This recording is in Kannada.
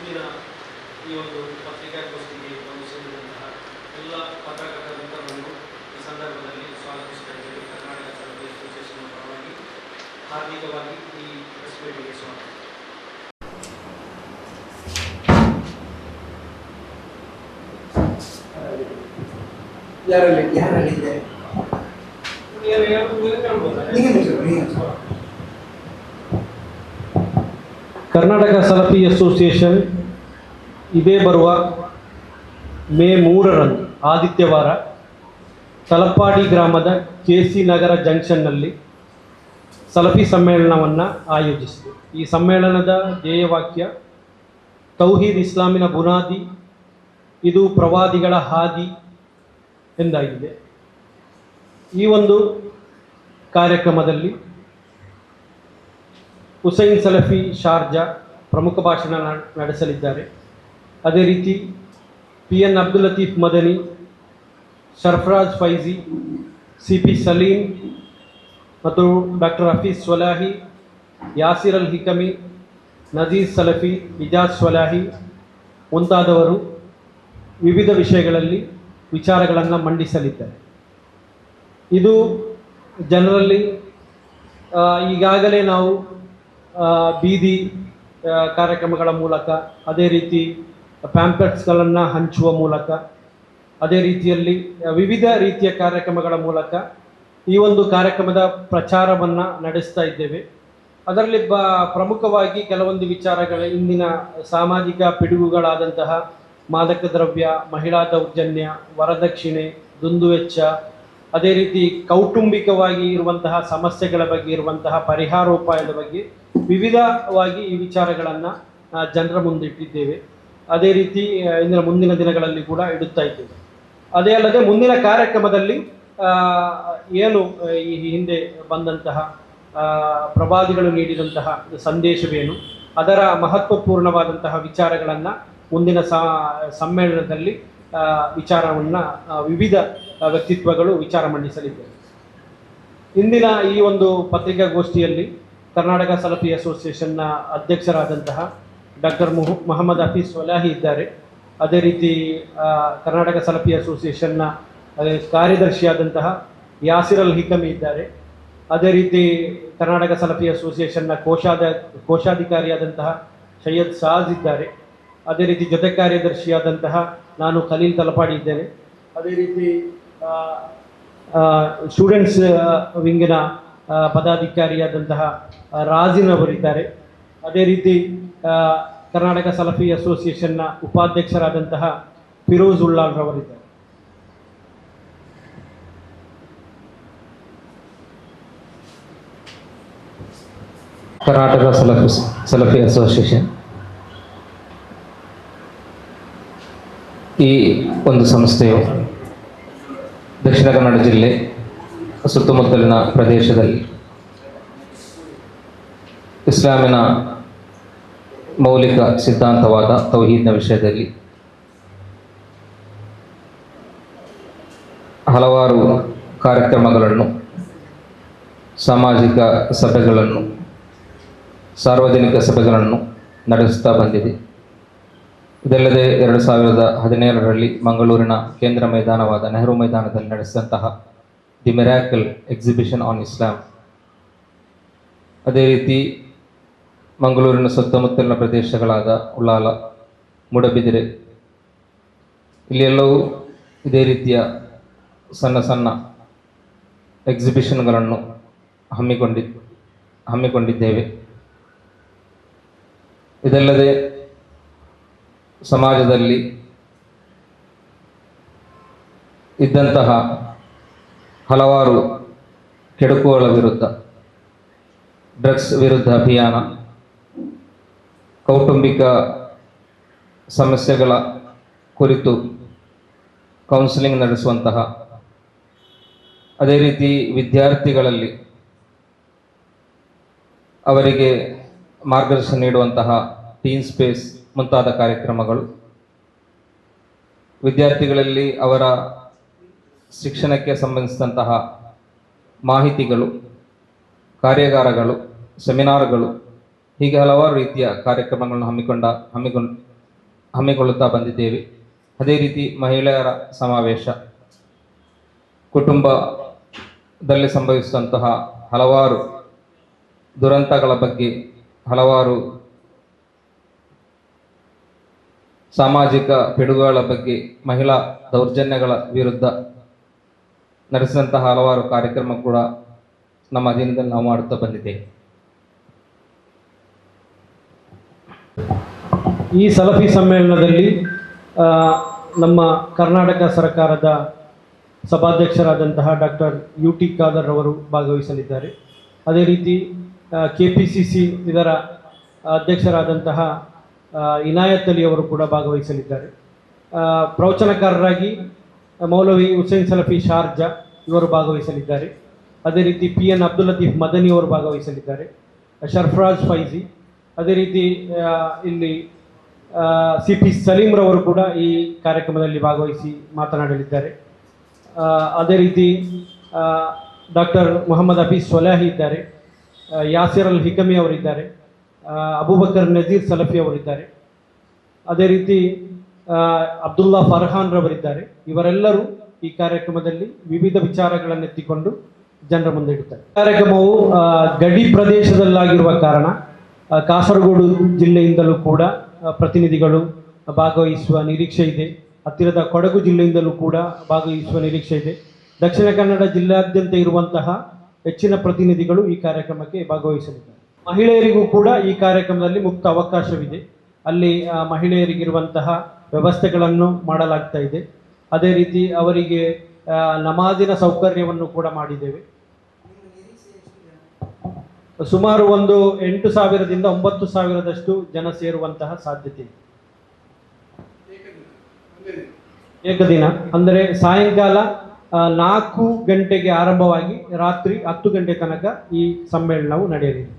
ಇಂದಿನ ಈ ಒಂದು ಪತ್ರಿಕಾಗೋಷ್ಠಿಗೆ ಗಮನಿಸಿದಂತಹ ಎಲ್ಲ ಪತ್ರಕರ್ತರ ಮಿತ್ರರನ್ನು ಈ ಸಂದರ್ಭದಲ್ಲಿ ಸ್ವಾಗತಿಸ್ತಾ ಇದ್ದೇವೆ. ಕರ್ನಾಟಕ ಸಲಫಿ ಅಸೋಸಿಯೇಷನ್ ಪರವಾಗಿ ಹಾರ್ದಿಕವಾಗಿ ಈ ಪ್ರೆಸ್ ಮೀಟಿಗೆ ಸ್ವಾಗತ. ಯಾರಲ್ಲಿದೆ ಕರ್ನಾಟಕ ಸಲಫಿ ಅಸೋಸಿಯೇಷನ್ ಇದೇ ಬರುವ ಮೇ 3ರಂದು ಆದಿತ್ಯವಾರ ತಲಪ್ಪಾಡಿ ಗ್ರಾಮದ KC ನಗರ ಜಂಕ್ಷನ್ನಲ್ಲಿ ಸಲಫಿ ಸಮ್ಮೇಳನವನ್ನು ಆಯೋಜಿಸಿದೆ. ಈ ಸಮ್ಮೇಳನದ ಧ್ಯೇಯವಾಕ್ಯ ತೌಹೀದ್ ಇಸ್ಲಾಮಿನ ಬುನಾದಿ, ಇದು ಪ್ರವಾದಿಗಳ ಹಾದಿ ಎಂದಾಗಿದೆ. ಈ ಒಂದು ಕಾರ್ಯಕ್ರಮದಲ್ಲಿ ಹುಸೈನ್ ಸಲಫಿ ಶಾರ್ಜಾ ಪ್ರಮುಖ ಭಾಷಣ ನಡೆಸಲಿದ್ದಾರೆ. ಅದೇ ರೀತಿ PN ಅಬ್ದುಲ್ ಲತೀಫ್ ಮದನಿ, ಸರ್ಫರಾಜ್ ಫೈಜಿ, CP ಸಲೀಂ ಮತ್ತು ಡಾಕ್ಟರ್ ಹಫೀಜ್ ಸ್ವಲಾಹಿ, ಯಾಸಿರ್ ಅಲ್ ಹಿಕಮಿ, ನಜೀರ್ ಸಲಫಿ, ಇಜಾಜ್ ಸ್ವಲಾಹಿ ಮುಂತಾದವರು ವಿವಿಧ ವಿಷಯಗಳಲ್ಲಿ ವಿಚಾರಗಳನ್ನು ಮಂಡಿಸಲಿದ್ದಾರೆ. ಇದು ಜನರಲ್ಲಿ ಈಗಾಗಲೇ ನಾವು ಬೀದಿ ಕಾರ್ಯಕ್ರಮಗಳ ಮೂಲಕ, ಅದೇ ರೀತಿ ಪ್ಯಾಂಪ್ಲೆಟ್ಸ್ಗಳನ್ನು ಹಂಚುವ ಮೂಲಕ, ಅದೇ ರೀತಿಯಲ್ಲಿ ವಿವಿಧ ರೀತಿಯ ಕಾರ್ಯಕ್ರಮಗಳ ಮೂಲಕ ಈ ಒಂದು ಕಾರ್ಯಕ್ರಮದ ಪ್ರಚಾರವನ್ನು ನಡೆಸ್ತಾ ಇದ್ದೇವೆ. ಅದರಲ್ಲಿ ಪ್ರಮುಖವಾಗಿ ಕೆಲವೊಂದು ವಿಚಾರಗಳ ಇಂದಿನ ಸಾಮಾಜಿಕ ಪಿಡುಗುಗಳಾದಂತಹ ಮಾದಕ ದ್ರವ್ಯ, ಮಹಿಳಾ ದೌರ್ಜನ್ಯ, ವರದಕ್ಷಿಣೆ, ದುಂದುವೆಚ್ಚ, ಅದೇ ರೀತಿ ಕೌಟುಂಬಿಕವಾಗಿ ಇರುವಂತಹ ಸಮಸ್ಯೆಗಳ ಬಗ್ಗೆ ಇರುವಂತಹ ಪರಿಹಾರೋಪಾಯದ ಬಗ್ಗೆ ವಿವಿಧವಾಗಿ ಈ ವಿಚಾರಗಳನ್ನು ಜನರ ಮುಂದಿಟ್ಟಿದ್ದೇವೆ. ಅದೇ ರೀತಿ ಮುಂದಿನ ದಿನಗಳಲ್ಲಿ ಕೂಡ ಇಡುತ್ತಾ ಇದ್ದೇವೆ. ಅದೇ ಅಲ್ಲದೆ ಮುಂದಿನ ಕಾರ್ಯಕ್ರಮದಲ್ಲಿ ಏನು ಈ ಹಿಂದೆ ಬಂದಂತಹ ಪ್ರವಾದಿಗಳು ನೀಡಿದಂತಹ ಸಂದೇಶವೇನು, ಅದರ ಮಹತ್ವಪೂರ್ಣವಾದಂತಹ ವಿಚಾರಗಳನ್ನು ಮುಂದಿನ ಸಮ್ಮೇಳನದಲ್ಲಿ ವಿಚಾರವನ್ನು ವಿವಿಧ ವ್ಯಕ್ತಿತ್ವಗಳು ವಿಚಾರ ಮಂಡಿಸಲಿದ್ದಾರೆ. ಇಂದಿನ ಈ ಒಂದು ಪತ್ರಿಕಾಗೋಷ್ಠಿಯಲ್ಲಿ ಕರ್ನಾಟಕ ಸಲಫಿ ಅಸೋಸಿಯೇಷನ್ನ ಅಧ್ಯಕ್ಷರಾದಂತಹ ಡಾಕ್ಟರ್ ಮೊಹಮ್ಮದ್ ಹಫೀಜ್ ಸ್ವಲಾಹಿ ಇದ್ದಾರೆ. ಅದೇ ರೀತಿ ಕರ್ನಾಟಕ ಸಲಫಿ ಅಸೋಸಿಯೇಷನ್ನ ಕಾರ್ಯದರ್ಶಿಯಾದಂತಹ ಯಾಸಿರ್ ಅಲ್ ಹಿಕಮಿ ಇದ್ದಾರೆ. ಅದೇ ರೀತಿ ಕರ್ನಾಟಕ ಸಲಫಿ ಅಸೋಸಿಯೇಷನ್ನ ಕೋಶಾಧಿಕಾರಿಯಾದಂತಹ ಸೈಯದ್ ಸಾಜ್ ಇದ್ದಾರೆ. ಅದೇ ರೀತಿ ಜೊತೆ ಕಾರ್ಯದರ್ಶಿಯಾದಂತಹ ನಾನು ಖಲೀಲ್ ತಲಪಾಡಿ ಇದ್ದೇನೆ. ಅದೇ ರೀತಿ ಸ್ಟೂಡೆಂಟ್ಸ್ ವಿಂಗಿನ ಪದಾಧಿಕಾರಿಯಾದಂತಹ ರಾಜಿನ್ ಅವರಿದ್ದಾರೆ. ಅದೇ ರೀತಿ ಕರ್ನಾಟಕ ಸಲಫಿ ಅಸೋಸಿಯೇಷನ್ನ ಉಪಾಧ್ಯಕ್ಷರಾದಂತಹ ಫಿರೋಜ್ ಉಳ್ಳಾಲ್ ರವರಿದ್ದಾರೆ. ಕರ್ನಾಟಕ ಸಲಫಿ ಅಸೋಸಿಯೇಷನ್ ಈ ಒಂದು ಸಂಸ್ಥೆಯು ದಕ್ಷಿಣ ಕನ್ನಡ ಜಿಲ್ಲೆ ಸುತ್ತಮುತ್ತಲಿನ ಪ್ರದೇಶದಲ್ಲಿ ಇಸ್ಲಾಮಿನ ಮೌಲಿಕ ಸಿದ್ಧಾಂತವಾದ ತೌಹೀದ್ನ ವಿಷಯದಲ್ಲಿ ಹಲವಾರು ಕಾರ್ಯಕ್ರಮಗಳನ್ನು, ಸಾಮಾಜಿಕ ಸಭೆಗಳನ್ನು, ಸಾರ್ವಜನಿಕ ಸಭೆಗಳನ್ನು ನಡೆಸುತ್ತಾ ಬಂದಿದೆ. ಇದಲ್ಲದೆ 2017ರಲ್ಲಿ ಮಂಗಳೂರಿನ ಕೇಂದ್ರ ಮೈದಾನವಾದ ನೆಹರು ಮೈದಾನದಲ್ಲಿ ನಡೆಸಿದಂತಹ ದಿ ಮಿರಾಕಲ್ ಎಕ್ಸಿಬಿಷನ್ ಆನ್ ಇಸ್ಲಾಂ, ಅದೇ ರೀತಿ ಮಂಗಳೂರಿನ ಸುತ್ತಮುತ್ತಲಿನ ಪ್ರದೇಶಗಳಾದ ಉಳ್ಳಾಲ, ಮೂಡಬಿದಿರೆ, ಇಲ್ಲೆಲ್ಲವೂ ಇದೇ ರೀತಿಯ ಸಣ್ಣ ಸಣ್ಣ ಎಕ್ಸಿಬಿಷನ್ಗಳನ್ನು ಹಮ್ಮಿಕೊಂಡಿದ್ದೇವೆ. ಇದಲ್ಲದೆ ಸಮಾಜದಲ್ಲಿ ಇದ್ದಂತಹ ಹಲವಾರು ಕೆಡುಕುಗಳ ವಿರುದ್ಧ, ಡ್ರಗ್ಸ್ ವಿರುದ್ಧ ಅಭಿಯಾನ, ಕೌಟುಂಬಿಕ ಸಮಸ್ಯೆಗಳ ಕುರಿತು ಕೌನ್ಸಿಲಿಂಗ್ ನಡೆಸುವಂತಹ, ಅದೇ ರೀತಿ ವಿದ್ಯಾರ್ಥಿಗಳಲ್ಲಿ ಅವರಿಗೆ ಮಾರ್ಗದರ್ಶನ ನೀಡುವಂತಹ ಟೀನ್ ಸ್ಪೇಸ್ ಮುಂತಾದ ಕಾರ್ಯಕ್ರಮಗಳು, ವಿದ್ಯಾರ್ಥಿಗಳಲ್ಲಿ ಅವರ ಶಿಕ್ಷಣಕ್ಕೆ ಸಂಬಂಧಿಸಿದಂತಹ ಮಾಹಿತಿಗಳು, ಕಾರ್ಯಾಗಾರಗಳು, ಸೆಮಿನಾರ್ಗಳು, ಹೀಗೆ ಹಲವಾರು ರೀತಿಯ ಕಾರ್ಯಕ್ರಮಗಳನ್ನು ಹಮ್ಮಿಕೊಳ್ಳುತ್ತಾ ಬಂದಿದ್ದೇವೆ. ಅದೇ ರೀತಿ ಮಹಿಳೆಯರ ಸಮಾವೇಶ, ಕುಟುಂಬದಲ್ಲಿ ಸಂಭವಿಸಿದಂತಹ ಹಲವಾರು ದುರಂತಗಳ ಬಗ್ಗೆ, ಹಲವಾರು ಸಾಮಾಜಿಕ ಪಿಡುಗುಗಳ ಬಗ್ಗೆ, ಮಹಿಳಾ ದೌರ್ಜನ್ಯಗಳ ವಿರುದ್ಧ ನಡೆಸಿದಂತಹ ಹಲವಾರು ಕಾರ್ಯಕ್ರಮ ಕೂಡ ನಮ್ಮ ಅಧೀನದಲ್ಲಿ ನಾವು ಮಾಡುತ್ತಾ ಬಂದಿದ್ದೇವೆ. ಈ ಸಲಫಿ ಸಮ್ಮೇಳನದಲ್ಲಿ ನಮ್ಮ ಕರ್ನಾಟಕ ಸರ್ಕಾರದ ಸಭಾಧ್ಯಕ್ಷರಾದಂತಹ ಡಾಕ್ಟರ್ UT ಖಾದರ್ ಅವರು ಭಾಗವಹಿಸಲಿದ್ದಾರೆ. ಅದೇ ರೀತಿ KPCC ಇದರ ಅಧ್ಯಕ್ಷರಾದಂತಹ ಇನಾಯತ್ ಅಲಿ ಅವರು ಕೂಡ ಭಾಗವಹಿಸಲಿದ್ದಾರೆ. ಪ್ರವಚನಕಾರರಾಗಿ ಮೌಲವಿ ಹುಸೇನ್ ಸಲಫಿ ಶಾರ್ಜಾ ಇವರು ಭಾಗವಹಿಸಲಿದ್ದಾರೆ. ಅದೇ ರೀತಿ PN ಅಬ್ದುಲ್ ಲತೀಫ್ ಮದನಿ ಅವರು ಭಾಗವಹಿಸಲಿದ್ದಾರೆ. ಶರ್ಫರಾಜ್ ಫೈಜಿ, ಅದೇ ರೀತಿ ಇಲ್ಲಿ CP ಸಲೀಮ್ರವರು ಕೂಡ ಈ ಕಾರ್ಯಕ್ರಮದಲ್ಲಿ ಭಾಗವಹಿಸಿ ಮಾತನಾಡಲಿದ್ದಾರೆ. ಅದೇ ರೀತಿ ಡಾಕ್ಟರ್ ಮೊಹಮ್ಮದ್ ಹಫೀಜ್ ಸ್ವಲಾಹಿ ಇದ್ದಾರೆ, ಯಾಸಿರ್ ಅಲ್ ಹಿಕಮಿ ಅವರಿದ್ದಾರೆ, ಅಬೂಬಕರ್ ನಜೀರ್ ಸಲಫಿ ಅವರಿದ್ದಾರೆ. ಅದೇ ರೀತಿ ಅಬ್ದುಲ್ಲಾ ಫರ್ಹಾನ್ ರವರಿದ್ದಾರೆ. ಇವರೆಲ್ಲರೂ ಈ ಕಾರ್ಯಕ್ರಮದಲ್ಲಿ ವಿವಿಧ ವಿಚಾರಗಳನ್ನೆತ್ತಿಕೊಂಡು ಜನರ ಮುಂದೆ ಇಡುತ್ತಾರೆ. ಕಾರ್ಯಕ್ರಮವು ಗಡಿ ಪ್ರದೇಶದಲ್ಲಾಗಿರುವ ಕಾರಣ ಕಾಸರಗೋಡು ಜಿಲ್ಲೆಯಿಂದಲೂ ಕೂಡ ಪ್ರತಿನಿಧಿಗಳು ಭಾಗವಹಿಸುವ ನಿರೀಕ್ಷೆ ಇದೆ. ಹತ್ತಿರದ ಕೊಡಗು ಜಿಲ್ಲೆಯಿಂದಲೂ ಕೂಡ ಭಾಗವಹಿಸುವ ನಿರೀಕ್ಷೆ ಇದೆ. ದಕ್ಷಿಣ ಕನ್ನಡ ಜಿಲ್ಲೆಯಾದ್ಯಂತ ಇರುವಂತಹ ಹೆಚ್ಚಿನ ಪ್ರತಿನಿಧಿಗಳು ಈ ಕಾರ್ಯಕ್ರಮಕ್ಕೆ ಭಾಗವಹಿಸಲಿದ್ದಾರೆ. ಮಹಿಳೆಯರಿಗೂ ಕೂಡ ಈ ಕಾರ್ಯಕ್ರಮದಲ್ಲಿ ಮುಕ್ತ ಅವಕಾಶವಿದೆ. ಅಲ್ಲಿ ಮಹಿಳೆಯರಿಗಿರುವಂತಹ ವ್ಯವಸ್ಥೆಗಳನ್ನು ಮಾಡಲಾಗ್ತಾ ಇದೆ. ಅದೇ ರೀತಿ ಅವರಿಗೆ ನಮಾಜಿನ ಸೌಕರ್ಯವನ್ನು ಕೂಡ ಮಾಡಿದ್ದೇವೆ. ಸುಮಾರು ಒಂದು 8,000ದಿಂದ 9,000ದಷ್ಟು ಜನ ಸೇರುವಂತಹ ಸಾಧ್ಯತೆ ಇದೆ. ಏಕದಿನ ಅಂದರೆ ಸಾಯಂಕಾಲ 4 ಗಂಟೆಗೆ ಆರಂಭವಾಗಿ ರಾತ್ರಿ 10 ಗಂಟೆ ತನಕ ಈ ಸಮ್ಮೇಳನವು ನಡೆಯಲಿದೆ.